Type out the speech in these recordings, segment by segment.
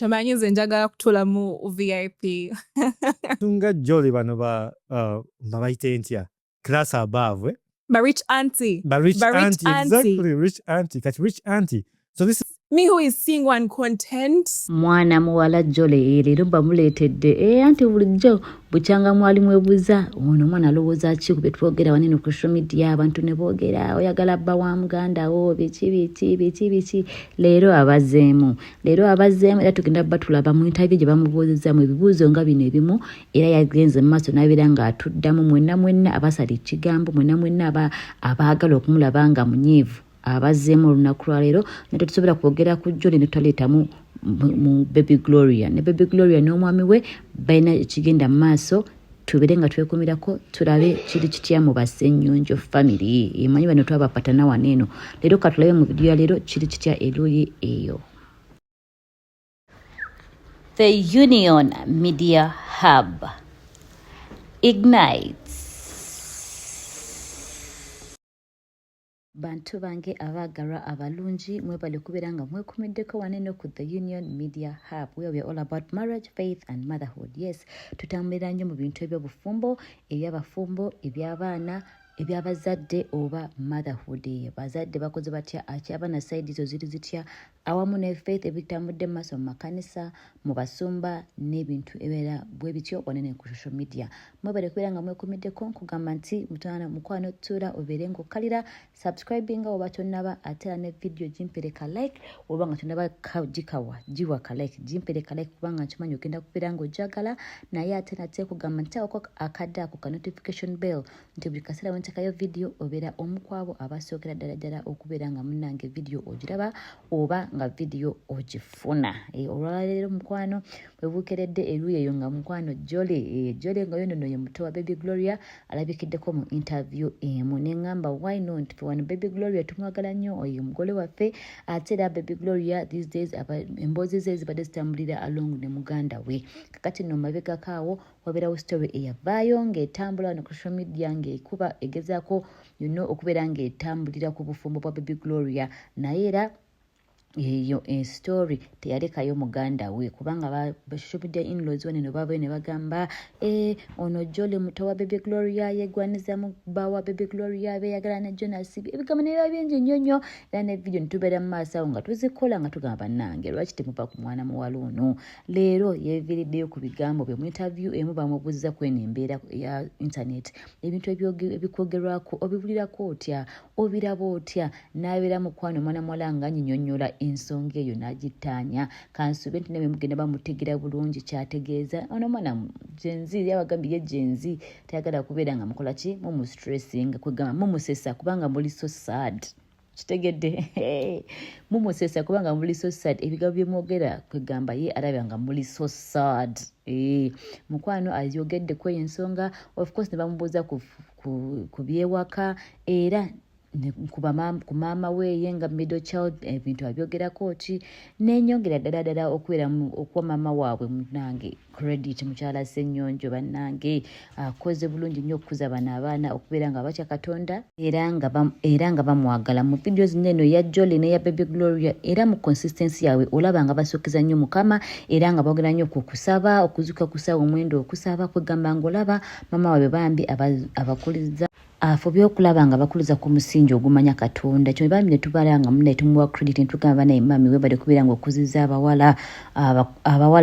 Tomanyi nze njagala kutuula mu VIP. Tunga Jolly bano bayite ntya? Class above, eh? But rich auntie. Rich auntie. Exactly, rich auntie. That's rich auntie. So this is me who is single and content. Mwana muwala Jolly leero bamuleetedde anti bulijjo bukyanga mwali mwebuuza ono mwana alowooza ki ku bye twogera wanene ku social media abantu ne boogera oyagala bba wa muganda wo biki leero abazeemu era tugenda batulaba mu interview gye bamubuuzizaamu ebibuuzo nga bino ebimu era yagenze mu maaso n'abeera ng'atuddamu mwenna abasala ekigambo mwenna abaagala okumulaba nga munyiivu abazeemu olunaku lwa leero nate tusobola kwogera ku Jolly ne twaleetamu mu baby Gloria ne baby Gloria n'omwami we balina ekigenda mu maaso tubeere nga twekumirako tulabe kiri kitya mu Basennyonjo family emanyi bano twabapatana waneeno leero katulabe mu vidiyo ya leero kiri kitya eruyi eyo. The Union Media Hub ignites. Bantu bange abaagalwa abalungi mwebale kubeera nga mwekumiddeko waneeno ku The Union Media Hub where we are all about marriage, faith and motherhood. Yes, tutambulira nnyo mu bintu eby'obufumbo, eby'abafumbo, eby'abaana, eby'abazadde oba motherhood. Bazadde bakoze batya akyabana side zo ziri zitya awamu ne faith ebitambudde mu maaso mu makanisa mu basumba n'ebintu ebeera bwe bityo wanene ku social media. Mwebale kubeera nga mwekumiddeko nkugamba nti mukwano tuula obeere ng'okkalira subscribing oba tonnaba ate ne video gimpereka like oba nga tonnaba giwa ka like gimpereka like kubanga nkimanyi ogenda kubeera ng'ojagala naye ate nate kugamba nti ako akadde ako ka notification bell nti buli kaseera wentekayo video obeera omukwabo abasookera ddala okubeera nga munnange video ogiraba oba nga video ogifuna. Olwaleero mukwano webuukeredde eruyi eyo nga mukwano Jolly nga yonono ye muto wa baby Gloria alabikiddeko mu interview emu neŋŋamba why not wano baby Gloria tumwagala nnyo oyo mugole waffe ate era baby Gloria these days emboozi ze zibadde zitambulira along ne muganda we kakati no mabegakaawo wabeerawo story eyavaayo ng'etambula wano ku social media ng'ekuba egezaako okubeera ng'etambulira ku bufumbo bwa baby Gloria naye era eyo story teyalekayo muganda we kubanga social media in-laws waneno babayo ne bagamba ono Jolly muto wa baby Gloria yegwaniza mu bba wa baby Gloria beyagala ne Jonas ebigambo ne biba bingi nnyo era ne video nitubeera mu maaso awo nga tuzikola nga tugamba nange lwaki temuva ku mwana muwala ono leero yeeviiriddeyo ku bigambo bye mu interview emu bamubuuziza ku eno embeera ya internet ebintu ebikwogerwako obiwulirako otya obiraba otya n'abeera mukwano mwana muwala nga anyinyonnyola ensonga eyo n'agitaanya kansube nti nabe mugenda bamutegera bulungi kyategeeza ono mwana genzi yabagambye ye genzi tayagala kubeera nga mukola ki mumustressing kwegamba mumusesa kubanga muli so sad kitegedde mumusesa kubanga muli so sad ebigambo byemwogera kwegamba ye alabya nga muli so sad mukwano ayogedde kweyo ensonga of course ne bamubuuza ku byewaka era ku maama weeye nga middle child ebintu abyogerako ki nenyongera ddala okuwa maama waabwe munange credit mukyala Ssennyonjo bannange akoze bulungi nnyo okukuza bano abaana okubeera nga batya Katonda era nga bamwagala mu video zineno ya Jolly ne ya baby Gloria era mu consistency yawe olaba nga basookiza nnyo Mukama era nga boogera nnyo ku kusaba okuzuka kusaba omwendo okusaba kwegamba ng'olaba maama waabwe bambi abakuliza afobya okulaba nga bakuliza ku musingi ogumanya Katonda kyo bambi ne tubala nga munne tumuwa credit ne tugamba naye mami we bali kubeera nga okuziza abawala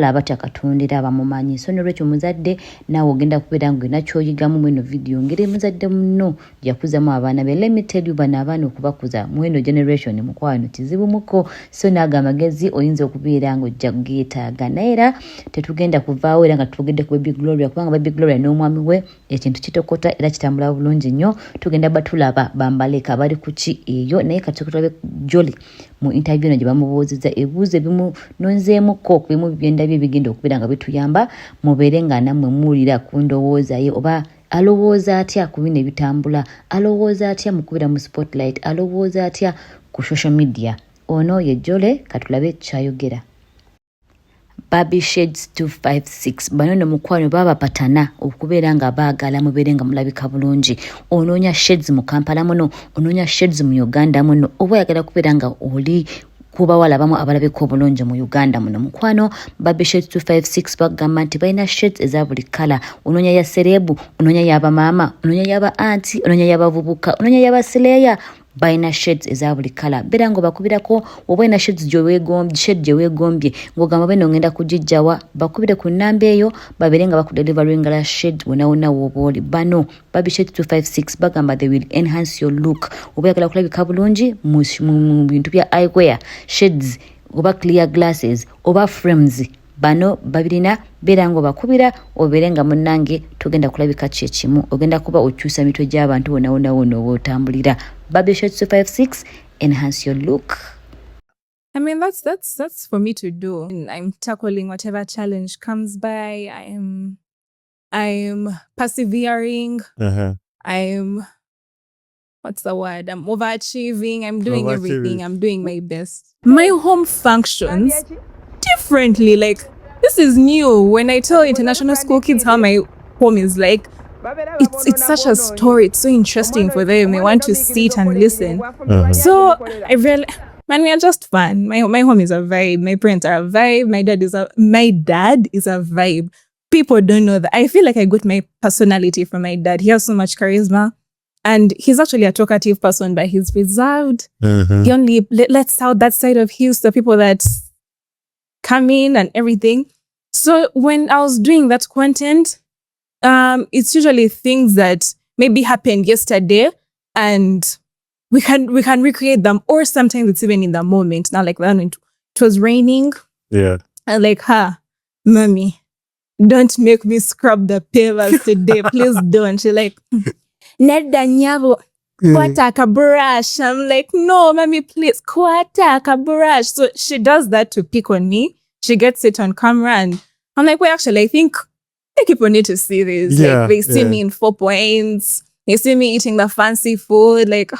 abatya Katonda era abamumanyi so n'olwekyo muzadde naawe ogenda kubeera nga olina kyoyigamu mweno video ngeri muzadde muno yakuzamu abaana be let me tell you bano abaana okubakuza mweno generation mukwano kizibu muko so naaga amagezi oyinza okubeera nga ojja kugeetaaga naye era tetugenda kuvaawo era nga twogedde ku baby Gloria kubanga baby Gloria n'omwami we ekintu kitokota era kitambula bulungi nnyo tugenda batulaba bambaleka bali kuki eyo naye katukutulabe Jolly mu interview gye bamubuuziza ebibuuzo ebimu nonzeemuko ku bimu bigenda bigenda okubeera nga bituyamba mubeere nga nammwe muwulira ku ndowooza ye oba alowooza atya ku bino ebitambula alowooza atya mu kubeera mu spotlight alowooza atya ku social media ono ye Jolly katulabe kyayogera. Baby Shades 256 bano ne mukwano babapatana okubeera nga baagala mubeere nga mulabika bulungi onoonya shades mu Kampala muno onoonya shades mu Uganda muno oba oyagala kubeera nga oli ku bawala abamu abalabika obulungi mu Uganda muno mukwano. Baby Shades 256 bagamba nti balina shades eza buli kala. Onoonya ya serebu, onoonya yaba maama, onoonya yaba auntie, onoonya yaba vubuka, onoonya yaba sileya. Balina shades eza buli kala. Beera ng'obakubirako oba olina shade gye weegombye ng'ogamba beno ngenda kugijjawa, bakubire ku nnamba eyo babeere nga bakudelivaringa la shade wonna wonna w'oba oli. Bano Baby Shades 256 bagamba they will enhance your look. Oba oyagala kulabika bulungi mu bintu bya eyewear, shades oba clear glasses oba frames, bano babirina. Beera ng'obakubira obeere nga munnange togenda kulabika kyekimu, ogenda kuba okyusa mitwe gy'abantu wonna wonna wonna oba otambulira. Baby Shades 256, enhance your look. I mean, that's for me to do. I'm tackling whatever challenge comes by. I'm persevering. What's the word? I'm overachieving. I'm doing everything. I'm doing my best. My home functions differently. Like, this is new. When I tell international school kids how my home is like, it's such a story. It's so interesting for them. They want to sit and listen. So I really, man, we are just fun. My home is a vibe. My parents are a vibe. My dad is a vibe. People don't know that. I feel like I got my personality from my dad. He has so much charisma, and he's actually a talkative person, but he's reserved. He only lets out that side of his to people that come in and everything. So when I was doing that content, it's usually things that maybe happened yesterday and we can recreate them, or sometimes it's even in the moment. Now, like when it was raining, and like, mommy, don't make me scrub the pavers today, please don't. She's like, Nedda nyabo, kwata brush. I'm like, no, mommy, please, kwata brush. So she does that to pick on me. She gets it on camera, and I'm like, well, actually, I think people need to see this. Like, they see me in 4 points. They see me eating the fancy food. Like,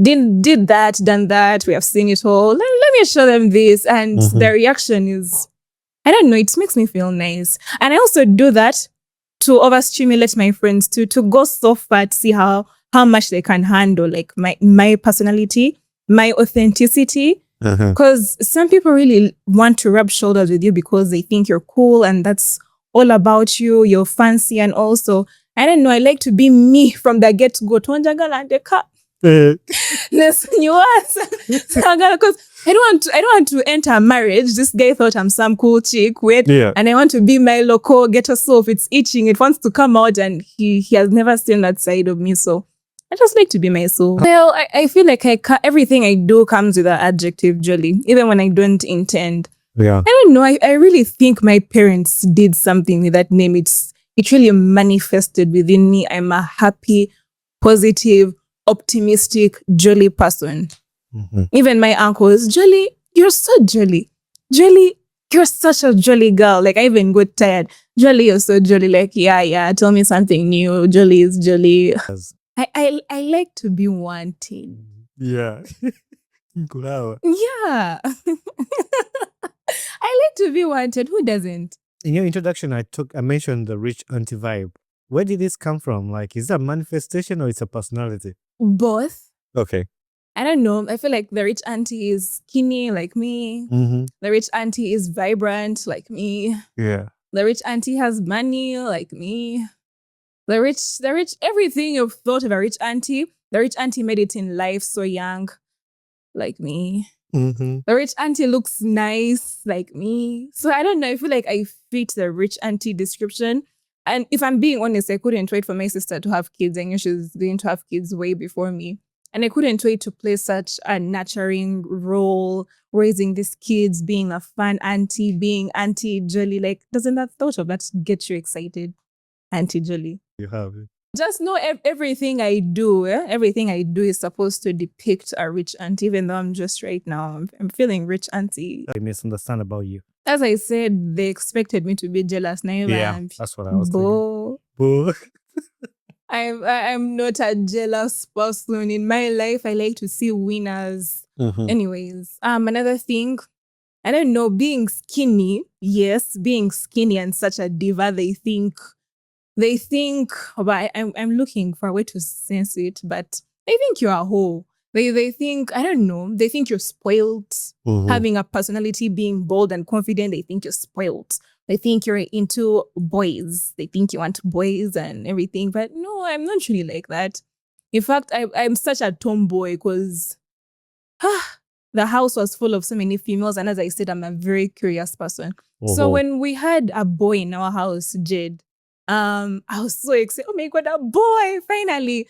did that, done that. We have seen it all. Let me show them this. And their reaction is, I don't know, it makes me feel nice. And I also do that to overstimulate my friends to go so far to see how much they can handle, like my personality, my authenticity. Because some people really want to rub shoulders with you because they think you're cool and that's all about you, you're fancy. And also, I don't know, I like to be me from the get-go. Byogwagala and the car. Listen, you ask. Because I don't want to enter marriage. This guy thought I'm some cool chick. And I want to be my local, get herself. It's itching. It wants to come out, and he has never seen that side of me. So I just like to be myself. Well, I feel like everything I do comes with an adjective, jolly, even when I don't intend. I don't know. I really think my parents did something with that name. It really manifested within me. I'm a happy, positive, optimistic, jolly person. Even my uncle is jolly. You're so jolly. Jolly, you're such a jolly girl. Like, I even got tired. Jolly, you're so jolly. Like, yeah, tell me something new. Jolly is jolly. I like to be wanted. Yeah. Gloria. Yeah. I like to be wanted. Who doesn't? In your introduction, I mentioned the rich auntie vibe. Where did this come from? Like, is that a manifestation or it's a personality? Both. Okay. I don't know. I feel like the rich auntie is skinny like me. The rich auntie is vibrant like me. Yeah. The rich auntie has money like me. The rich, everything you've thought of a rich auntie, the rich auntie made it in life so young like me. The rich auntie looks nice like me. So I don't know. I feel like I fit the rich auntie description. And if I'm being honest, I couldn't wait for my sister to have kids. I knew she was going to have kids way before me. And I couldn't wait to play such a nurturing role, raising these kids, being a fun auntie, being Auntie Jolly. Like, doesn't that thought of that get you excited? Auntie Jolly. You have it. Just know everything I do, everything I do is supposed to depict a rich auntie, even though I'm just right now, I'm feeling rich auntie. I misunderstand about you. As I said, they expected me to be jealous. Yeah, that's what I was thinking. Boo. I'm not a jealous person. In my life, I like to see winners. Anyways, another thing, I don't know, being skinny, yes, being skinny and such a diva, they think, but I'm looking for a way to sense it, but they think you're a hoe. They think, I don't know, they think you're spoiled. Having a personality, being bold and confident, they think you're spoiled. They think you're into boys. They think you want boys and everything. But no, I'm not really like that. In fact, I'm such a tomboy because the house was full of so many females. And as I said, I'm a very curious person. So when we had a boy in our house, Jade, I was so excited. Oh my God, a boy, finally.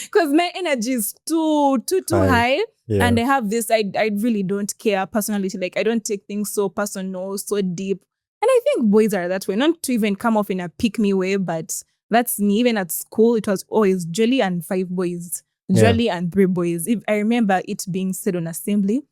Because my energy is too high. Yeah. And I have this, I really don't care personality. Like, I don't take things so personal, so deep. And I think boys are that way. Not to even come off in a pick-me way, but that's me. Even at school, it was always Jolly and 5 boys. Jolly and 3 boys. If I remember it being said on assembly,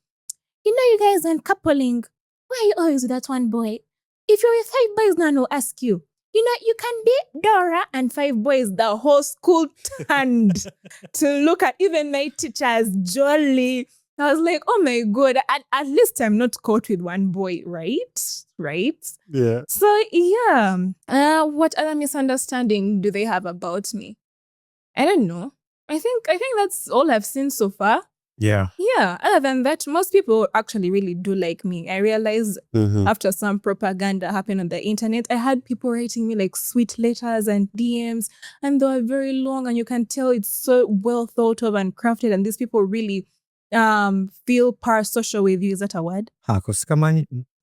you know, you guys aren't coupling. Why are you always with that one boy? If you're with 5 boys, no one will ask you. You know, you can be Dora and 5 boys. The whole school turned to look at even my teachers, Jolly. I was like, oh my God, at least I'm not caught with one boy, right? Right? Yeah. So, yeah. What other misunderstanding do they have about me? I don't know. I think that's all I've seen so far. Yeah. Yeah. Other than that, most people actually really do like me. I realized after some propaganda happened on the internet, I had people writing me like sweet letters and DMs, and they were very long, and you can tell it's so well thought of and crafted, and these people really feel parasocial with you. Is that a word?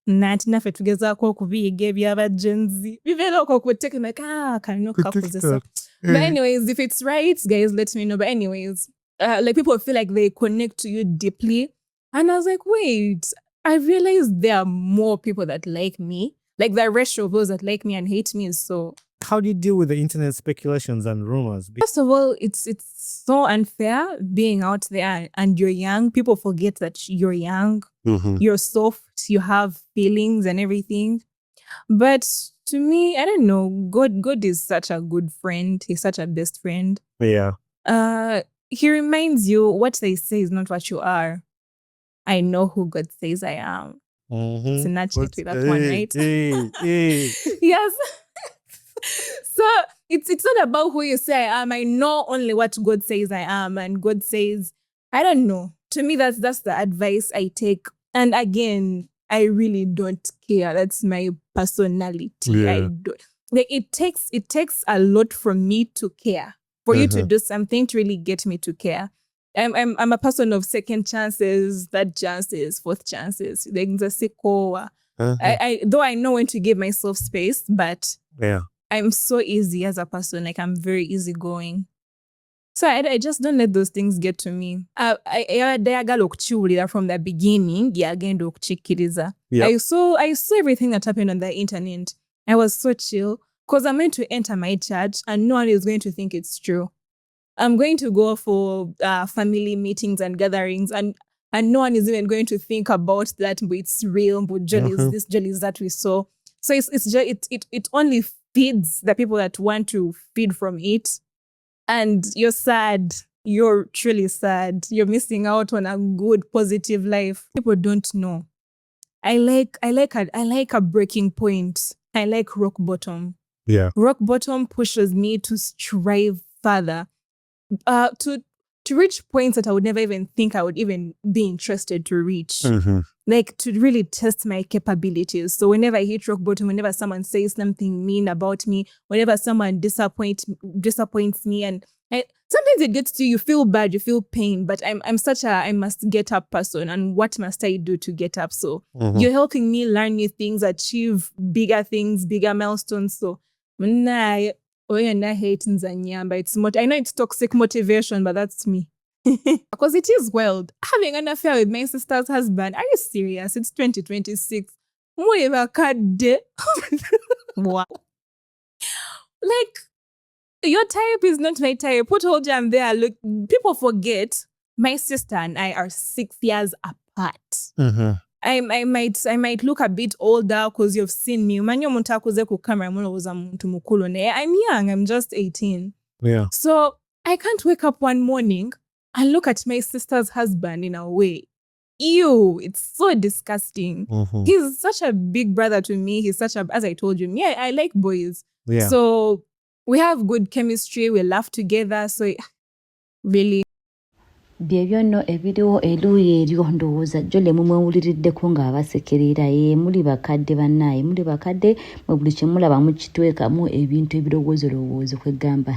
Nati nafe tugezaako okubiyiga ebyaba Gen Z. Bibeera okwo like, kano kakozesa. But anyways, if it's right, guys, let me know. But anyways, like people feel like they connect to you deeply. And I was like, wait, I realized there are more people that like me. Like the ratio of those that like me and hate me is so... How do you deal with the internet speculations and rumors? First of all, it's so unfair being out there and you're young. People forget that you're young. You're soft. You have feelings and everything. But to me, I don't know. God is such a good friend. He's such a best friend. Yeah. He reminds you what they say is not what you are. I know who God says I am. It's a natural with that one, right? Yes. So it's not about who you say I am. I know only what God says I am. And God says, I don't know. To me, that's the advice I take. And again, I really don't care. That's my personality. Yeah. I don't. Like it takes a lot from me to care. For you to do something to really get me to care. I'm a person of second chances, third chances, fourth chances. Though I know when to give myself space, but I'm so easy as a person. Like I'm very easygoing. So I just don't let those things get to me. From the beginning, I saw everything that happened on the internet. I was so chill because I'm going to enter my church and no one is going to think it's true. I'm going to go for family meetings and gatherings and no one is even going to think about that, but it's real, but Jolly is this, Jolly is that we saw. So it only feeds the people that want to feed from it. And you're sad. You're truly sad. You're missing out on a good, positive life. People don't know. I like a breaking point. I like rock bottom. Yeah. Rock bottom pushes me to strive further. To reach points that I would never even think I would even be interested to reach. Like to really test my capabilities. So whenever I hit rock bottom, whenever someone says something mean about me, whenever someone disappoints me, and sometimes it gets to you feel bad, you feel pain, but I'm such a I must get up person, and what must I do to get up? So you're helping me learn new things, achieve bigger things, bigger milestones. So I hate Nzanyamba. I know it's toxic motivation, but that's me. Because it is wild. Having an affair with my sister's husband. Are you serious? It's 2026. Wow. Like, your type is not my type. Put all jam there. Look, people forget my sister and I are 6 years apart. I might look a bit older because you've seen me. I'm young. I'm just 18. Yeah. So I can't wake up one morning and look at my sister's husband in a way. Ew, it's so disgusting. He's such a big brother to me. He's such as I told you, I like boys. Yeah. So we have good chemistry. We laugh together. So really. Byebyo nno ebiriwo eruuyi eryo ndowooza jjo le mumwewuliriddeko ng'abasekerera muli bakadde bannaye muli bakadde mwe buli kye mulaba mukitwekamu ebintu ebirowoozo kwegamba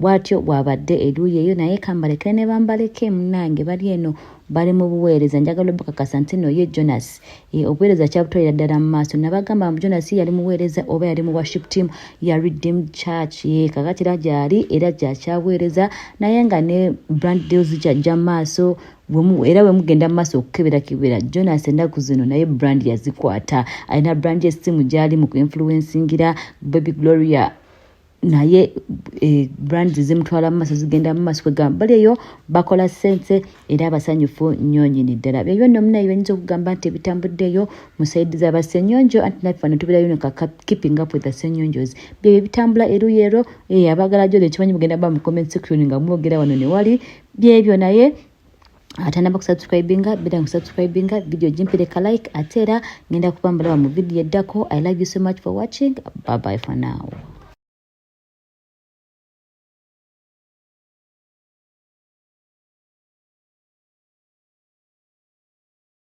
bw'atyo bw'abadde eruuyi eyo naye kambalekere ne bambaleke munnange bali eno bali mu buweereza njagala bakakasa nti no ye Jonas obuweereza kyabutwalira ddala mu maaso nabagamba Jonas yali muweereza oba yali mu worship team ya Redeemed Church kakatira gyali era gyakyaweereza naye nga ne brand deals gyajja mu maaso era bwe mugenda mu maaso okukebera Jonas ennaku zino naye brand yazikwata alina brand y'essimu gyali mu kuinfluencingira baby Gloria naye brand zimutwala mu maaso zigenda mu maaso kwegamba bali eyo bakola sense era abasanyufu nnyo nnyini ddala byebyo nno munaye bayinza okugamba nti ebitambuddeyo mu saidi z'abasenyonjo anti naffe fano tubeerayo no keeping up with the senyonjos byebyo bitambula eruuyi ero abagala gyo ekimanyi mugenda ba mu comment section nga mwogera wano ne wali byebyo naye atanaba kusubscribinga bida kusubscribinga video jimpireka like ate era ngenda kupambala mu video eddako. I love you so much for watching. Bye bye for now.